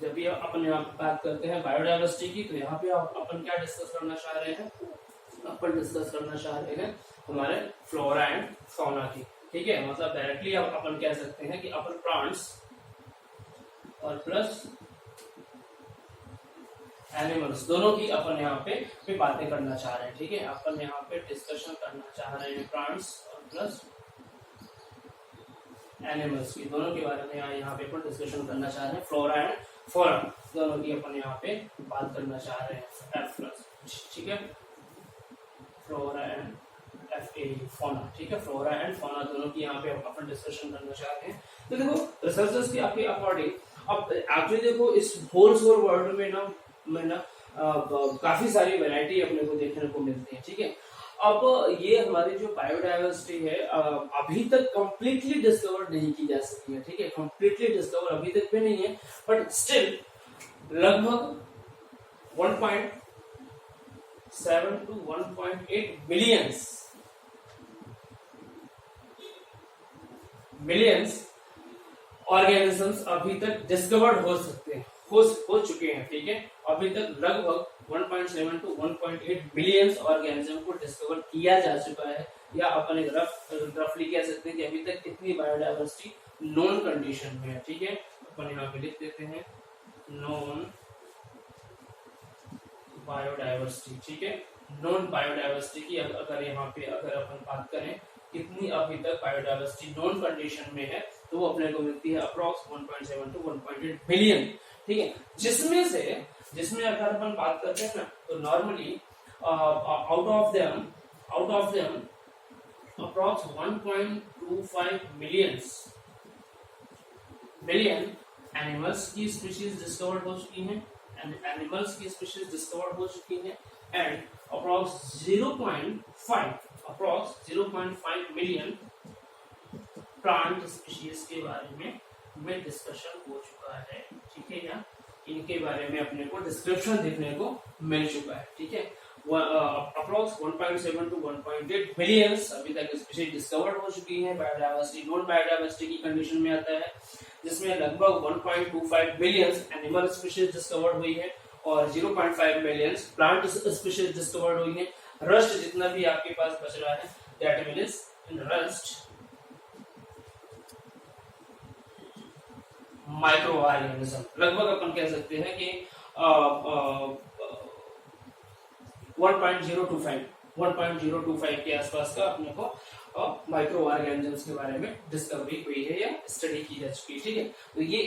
जब भी अपन यहाँ बात करते हैं बायोडाइवर्सिटी की, तो यहाँ पे अपन क्या डिस्कस करना चाह रहे हैं, अपन डिस्कस करना चाह रहे हैं हमारे फ्लोरा एंड फौना की। ठीक है, मतलब डायरेक्टली अपन कह सकते हैं कि अपन प्लांट्स और प्लस एनिमल्स दोनों की अपन यहाँ पे बातें करना चाह रहे हैं। ठीक है, अपन यहाँ पे डिस्कशन करना चाह रहे हैं प्लांट्स और प्लस एनिमल्स की, दोनों के बारे में यहाँ पे अपन डिस्कशन करना चाह रहे हैं। फ्लोरा एंड फौना दोनों की अपन यहाँ पे बात करना चाह रहे हैं, एफ प्लस। ठीक है, फ्लोरा एंड फौना। ठीक है, फ्लोरा एंड फौना दोनों की यहाँ पे अपन डिस्कशन करना चाहते हैं। तो देखो रिसर्चर्स के आपके अकॉर्डिंग अब एक्चुअली देखो इस होल वर्ल्ड में ना काफी सारी वैरायटी अपने को देखने को मिलती है। ठीक है, अब ये हमारी जो बायोडाइवर्सिटी है अभी तक कंप्लीटली डिस्कवर नहीं की जा सकी है। ठीक है, कंप्लीटली डिस्कवर अभी तक भी नहीं है, बट स्टिल लगभग 1.7 to 1.8 मिलियंस ऑर्गेनिजम्स अभी तक डिस्कवर्ड हो सकते हैं, हो चुके हैं। ठीक है, अभी तक लगभग 1.7 to 1.8 बिलियंस ऑर्गेनिज्म को डिस्कवर किया जा चुका है, या अपन एक रफली कह सकते हैं कि अभी तक इतनी बायोडाइवर्सिटी नॉन कंडीशन में है। ठीक है, अपन यहाँ पे लिख देते हैं नॉन बायोडाइवर्सिटी। ठीक है, नॉन बायोडाइवर्सिटी की अगर यहाँ पे अगर अपन बात करें कितनी अभी तक बायोडाइवर्सिटी नॉन कंडीशन में है, तो वो अपने को मिलती है अप्रॉक्स 1.7 to 1.8 बिलियन। ठीक है, जिसमें अगर अपन बात करते हैं ना, तो normally out of them approx 1.25 million animals की स्पीशीज डिस्कवर्ड हो चुकी हैं, and approx 0.5 million plant species के बारे में डिस्कशन हो चुका है। ठीक है, या इनके बारे में अपने को डिस्क्रिप्शन देखने को मिल चुका है। ठीक है, अप्रॉक्स 1.7 to 1.8 मिलियंस अभी तक स्पीशीज डिस्कवर्ड हो चुकी है। बायोडाइवर्सिटी नॉन बायोडाइवर्सिटी की कंडीशन में आता है, जिसमें लगभग 1.25 बिलियंस एनिमल स्पीशीज डिस्कवर्ड हुई है और 0.5 मिलियंस प्लांट स्पीशीज डिस्कवर्ड हुई है। रस्ट जितना भी आपके पास बच रहा है, that means in rust micro organism, लगभग अपन कह सकते हैं कि 1.025 के आसपास का अपने को माइक्रो ऑर्गेनिजम्स के बारे में डिस्कवरी हुई है या स्टडी की जा चुकी है। ठीक है, तो ये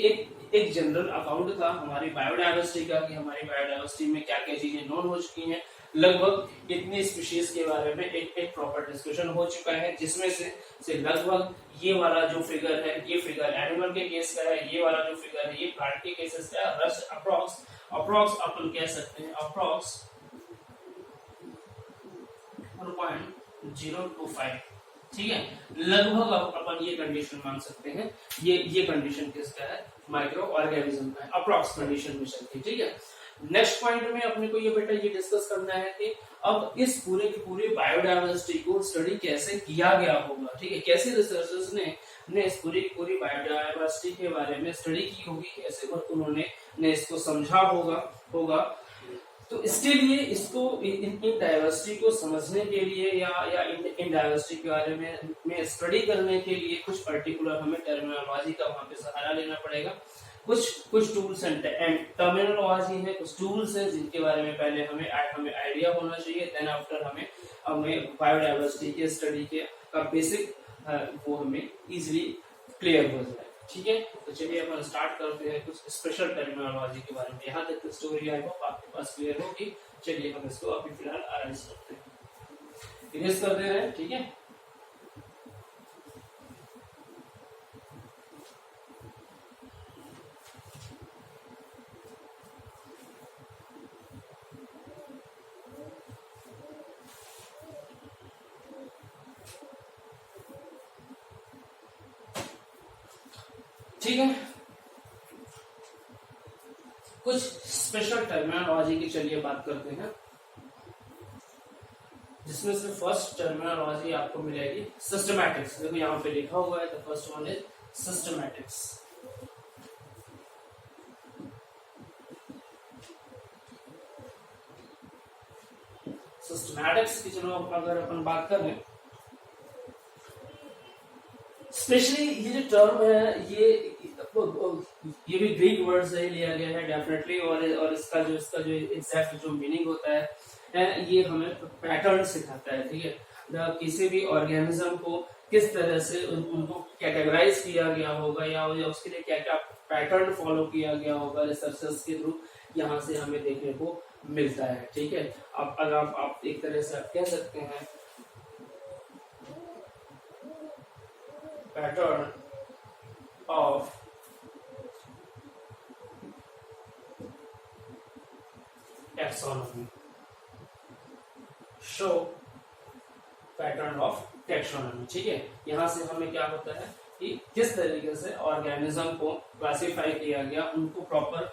एक जनरल अकाउंट था हमारी बायोडाइवर्सिटी का, कि हमारी बायोडाइवर्सिटी में क्या क्या चीजें नोन हो चुकी हैं। लगभग इतनी स्पीशीज के बारे में एक प्रॉपर डिस्कशन हो चुका है, जिसमें से लगभग ये वाला जो फिगर है, ये फिगर एनिमल के केस का है, ये वाला जो फिगर है ये प्लांट के केसेस का है। रस्ट अप्रॉक्स अपन कह सकते हैं अप्रॉक्स 1.025। ठीक है, लगभग अपन ये कंडीशन मान सकते हैं, ये कंडीशन किसका है, माइक्रो ऑर्गेनिज्म का है, अप्रॉक्स कंडीशन में चलती है। ठीक है, नेक्स्ट पॉइंट में अपने को ये बेटा ये डिस्कस करना है कि अब इस पूरे की पूरी बायोडाइवर्सिटी को स्टडी कैसे किया गया होगा। ठीक है, कैसे रिसर्चर्स ने इस पूरी की पूरी बायोडाइवर्सिटी के बारे में स्टडी की होगी, कैसे उन्होंने इसको समझा होगा। तो इसके लिए इसको इन डाइवर्सिटी को समझने के लिए या इन डाइवर्सिटी के बारे में स्टडी करने के लिए कुछ पर्टिकुलर हमें टर्मिनोलॉजी का वहां पे सहारा लेना पड़ेगा। कुछ टूल्स एंड टर्मिनोलॉजी है, कुछ टूल्स हैं जिनके बारे में पहले हमें आइडिया होना चाहिए, देन आफ्टर हमें बायोडाइवर्सिटी के स्टडी का बेसिक वो हमें इजीली क्लियर हो जाए। ठीक है, तो चलिए अपन स्टार्ट करते हैं कुछ स्पेशल टर्मिनोलॉजी के बारे में। यहाँ तक स्टोरी आई होप आपके पास क्लियर होगी। चलिए हम इसको अभी फिलहाल अरेंज करते हैं, इरेज कर दे रहे हैं। ठीक है, ठीक है, कुछ स्पेशल टर्मिनोलॉजी की चलिए बात करते हैं, जिसमें से फर्स्ट टर्मिनोलॉजी आपको मिलेगी सिस्टमैटिक्स। देखो यहाँ पे लिखा हुआ है, the first one is systematics. Systematics की चलो अगर अपन बात करें, स्पेशली ये जो टर्म है ये भी ग्रीक वर्ड से ही लिया गया है डेफिनेटली, और इसका जो एग्जैक्ट जो मीनिंग होता है ये हमें पैटर्न सिखाता है, ठीक है। किसी भी ऑर्गेनिज्म को किस तरह से उनको कैटेगराइज किया गया होगा या उसके लिए क्या क्या पैटर्न फॉलो किया गया होगा रिसर्चर्स के थ्रू, यहाँ से हमें देखने को मिलता है, ठीक है। अब अगर आप एक तरह से आप कह सकते हैं pattern of taxonomy, show pattern of taxonomy, ठीक है। यहाँ से हमें क्या होता है कि किस तरीके से ऑर्गेनिज्म को क्लासिफाई किया गया, उनको प्रॉपर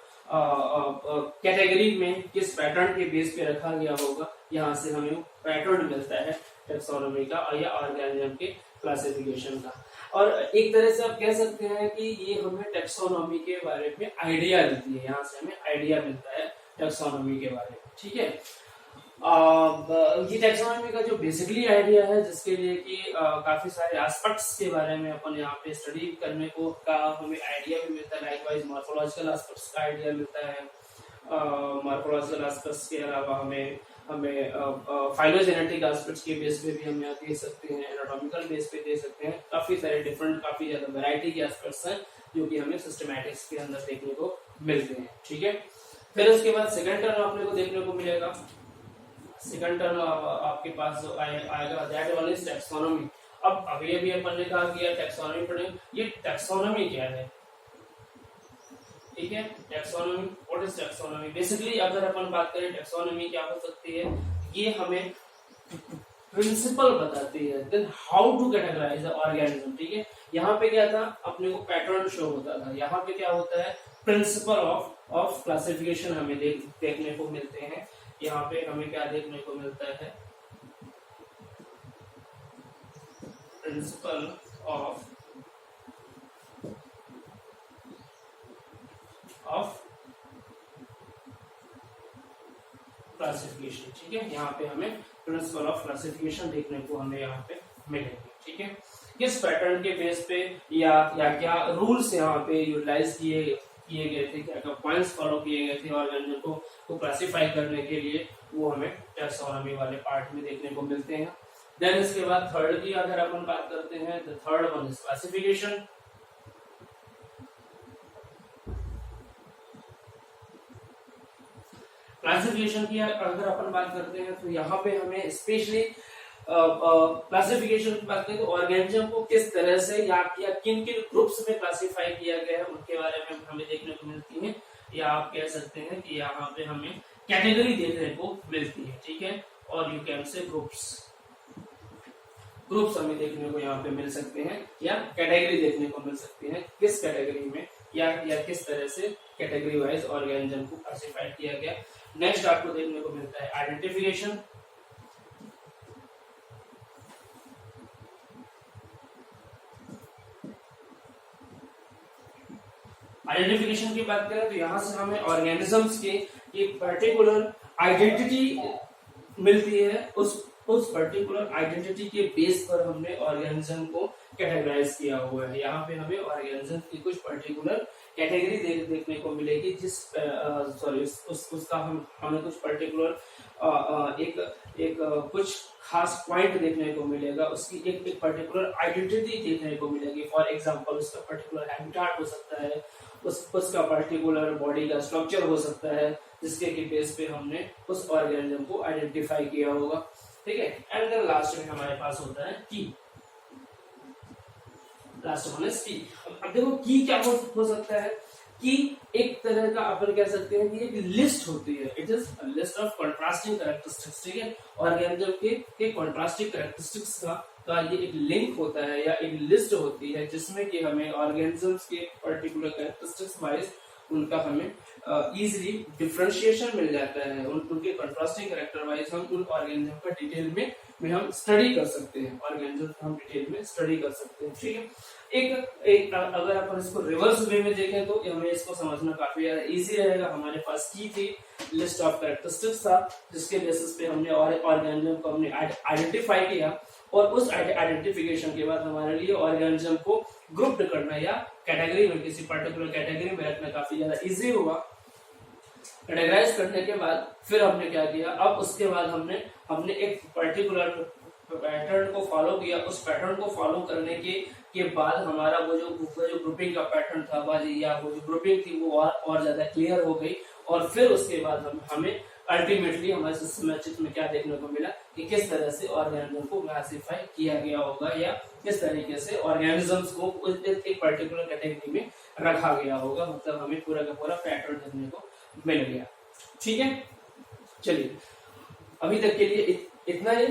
कैटेगरी में किस पैटर्न के बेस पे रखा गया होगा, यहाँ से हमें पैटर्न मिलता है टैक्सोनॉमी का या ऑर्गेनिज्म के क्लासिफिकेशन का। और एक तरह से आप कह सकते हैं कि ये हमें टैक्सोनॉमी के बारे में आइडिया देती है, यहाँ से हमें आइडिया मिलता है टैक्सोनॉमी के बारे में, ठीक है। ये टैक्सोनॉमी का जो बेसिकली आइडिया है, जिसके लिए कि काफी सारे एस्पेक्ट्स के बारे में अपन यहाँ पे स्टडी करने को का हमें आइडिया भी मिलता है। लाइकवाइज मॉर्फोलॉजिकल एस्पेक्ट्स का आइडिया मिलता है। मॉर्फोलॉजिकल एस्पेक्ट्स के अलावा हमें फाइलोजेनेटिक एस्पेक्ट्स के बेस पे भी हम यहाँ दे सकते हैं, एनाटॉमिकल बेस पे दे सकते हैं। काफी सारे डिफरेंट, काफी ज्यादा वैरायटी के एस्पेक्ट्स हैं जो कि हमें सिस्टमैटिक्स के अंदर देखने को मिलते हैं, ठीक है। फिर उसके बाद सेकंड टर्म अपने को देखने को मिलेगा। सेकंड टर्म आपके पास जो आएगा दैट वन इज टैक्सोनॉमी। अब अभी अभी अपन ने कहा कि टैक्सोनॉमी पढ़े, ये टैक्सोनॉमी क्या है, ठीक है। Taxonomy, what is taxonomy? Basically अगर अपन बात करें टैक्सोनॉमी क्या हो सकती है, ये हमें प्रिंसिपल बताती है then how to categorise the organism, ठीक है। यहाँ पे क्या था, अपने को पैटर्न शो होता था, यहाँ पे क्या होता है प्रिंसिपल ऑफ क्लासिफिकेशन हमें देखने को मिलते हैं। यहाँ पे हमें क्या देखने को मिलता है, प्रिंसिपल ऑफ क्लासिफिकेशन, ठीक है। यहाँ पे हमें प्रिंसिपल ऑफ क्लासिफिकेशन देखने को हमें यहाँ पे मिलेंगे, ठीक है। किस पैटर्न के बेस पे या क्या रूल्स यहाँ पे यूटिलाइज किए गए थे, क्या क्या पॉइंट्स फॉलो किए गए थे ऑर्गेनिज्म को क्लासिफाई करने के लिए, वो हमें टैक्सोनॉमी वाले पार्ट में देखने को मिलते हैं। देन इसके बाद थर्ड की अगर अपन बात करते हैं, the third one is classification. Classification की अगर अपन बात करते हैं तो यहाँ पे हमें स्पेशली क्लासिफिकेशन की बात करें तो ऑर्गेनिज्म को किस तरह से या किन किन ग्रुप्स में क्लासिफाई किया गया है उनके बारे में हमें देखने को मिलती है, या आप कह सकते हैं कि यहाँ पे हमें कैटेगरी देखने को मिलती है, ठीक है। और यू कैन से ग्रुप्स हमें देखने को यहाँ पे मिल सकते हैं या कैटेगरी देखने को मिल सकती है, किस कैटेगरी में या किस तरह से कैटेगरी वाइज ऑर्गेनिज्म को क्लासिफाई किया गया। नेक्स्ट आपको देखने को मिलता है आइडेंटिफिकेशन। आइडेंटिफिकेशन की बात करें तो यहाँ से हमें ऑर्गेनिजम्स के एक पर्टिकुलर आइडेंटिटी मिलती है, उस पर्टिकुलर आइडेंटिटी के बेस पर हमने ऑर्गेनिज्म को कैटेगराइज किया हुआ है। यहाँ पे हमें ऑर्गेनिज्म की कुछ पर्टिकुलर कैटेगरी देखने को मिलेगी, जिस उसका हमें कुछ पर्टिकुलर एक कुछ खास पॉइंट देखने को मिलेगा, उसकी एक पर्टिकुलर आइडेंटिटी देखने को मिलेगी। फॉर एग्जांपल उसका पर्टिकुलर हैबिटेट हो सकता है, उसका पर्टिकुलर बॉडी का स्ट्रक्चर हो सकता है, जिसके की बेस पे हमने उस ऑर्गेनिज्म को आइडेंटिफाई किया होगा, ठीक है। एंड देन लास्ट में हमारे पास होता है की। लास्ट वन इज की। अब देखो की क्या हो सकता है, कि एक तरह का अपन कह सकते हैं कि एक लिस्ट होती है, it is a list of contrasting characteristics, ठीक है। ऑर्गेनिज्म के कंट्रास्टिंग कैरेक्टरिस्टिक्स का ये एक लिंक होता है या एक लिस्ट होती है, जिसमें कि हमें ऑर्गेनिजम्स के पर्टिकुलर कैरेक्टरिस्टिक्स वाइज उनका हमें इजीली डिफरेंशिएशन मिल जाता है, उनके कंट्रास्टिंग कैरेक्टर वाइज हम उन ऑर्गेनिज्म का डिटेल में हम स्टडी कर सकते हैं, ऑर्गेनिज्म हम डिटेल में स्टडी कर सकते हैं। ठीक है, एक अगर अपन इसको रिवर्स वे में देखें तो हमें इसको समझना काफी ज्यादा इजी रहेगा। हमारे पास की थी लिस्ट ऑफ कैरेक्टरिस्टिक्स था, जिसके बेसिस पे हमने ऑर्गेनिज्म को हमने आइडेंटिफाई किया, और उस आइडेंटिफिकेशन के बाद हमारे लिए ऑर्गेनिज्म को ग्रुप करना या कैटेगरी में, किसी पर्टिकुलर कैटेगरी में रखना काफी ज्यादा इजी हुआ। कैटेगराइज करने के बाद फिर हमने क्या किया, अब उसके बाद हमने एक पर्टिकुलर पैटर्न को फॉलो किया। उस पैटर्न को फॉलो करने के बाद हमारा वो जो ग्रुपिंग का पैटर्न था या वो जो ग्रुपिंग थी वो और ज्यादा क्लियर हो गई। और फिर उसके बाद हमें अल्टीमेटली हमारे सिस्टमैटिक में क्या देखने को मिला कि किस तरह से ऑर्गेनिज्म को क्लासिफाई किया गया होगा, या किस तरीके से ऑर्गेनिजम्स को एक पर्टिकुलर कैटेगरी में रखा गया होगा। मतलब हमें पूरा का पूरा पैटर्न देखने को मिल गया। ठीक है, चलिए अभी तक के लिए इतना ही।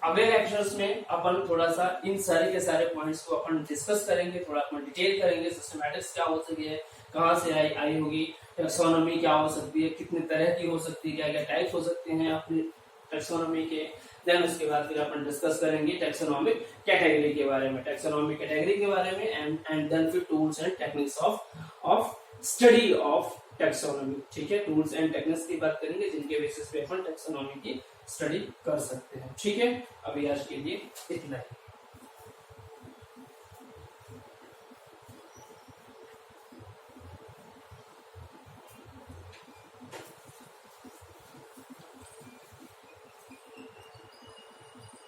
अगले लेक्चर्स में अपन थोड़ा सा इन सारे के सारे पॉइंट्स को अपन डिस्कस करेंगे, थोड़ा अपन डिटेल करेंगे। सिस्टमैटिक्स क्या हो सकती है, कहाँ से आई होगी, टैक्सोनॉमी क्या हो सकती है, कितने तरह की हो सकती है, क्या क्या टाइप्स हो सकते हैं अपने टैक्सोनॉमी के। देन उसके बाद फिर अपन डिस्कस करेंगे टैक्सोनॉमिक कैटेगरी के बारे में, टैक्सोनॉमिक कैटेगरी के बारे में, एंड देन फिर tools and techniques of study of taxonomy. ठीक है, टूल्स एंड टेक्निक्स की बात करेंगे जिनके बेसिस पे अपन टैक्सोनॉमी की स्टडी कर सकते हैं। ठीक है, अभी आज के लिए इतना ही।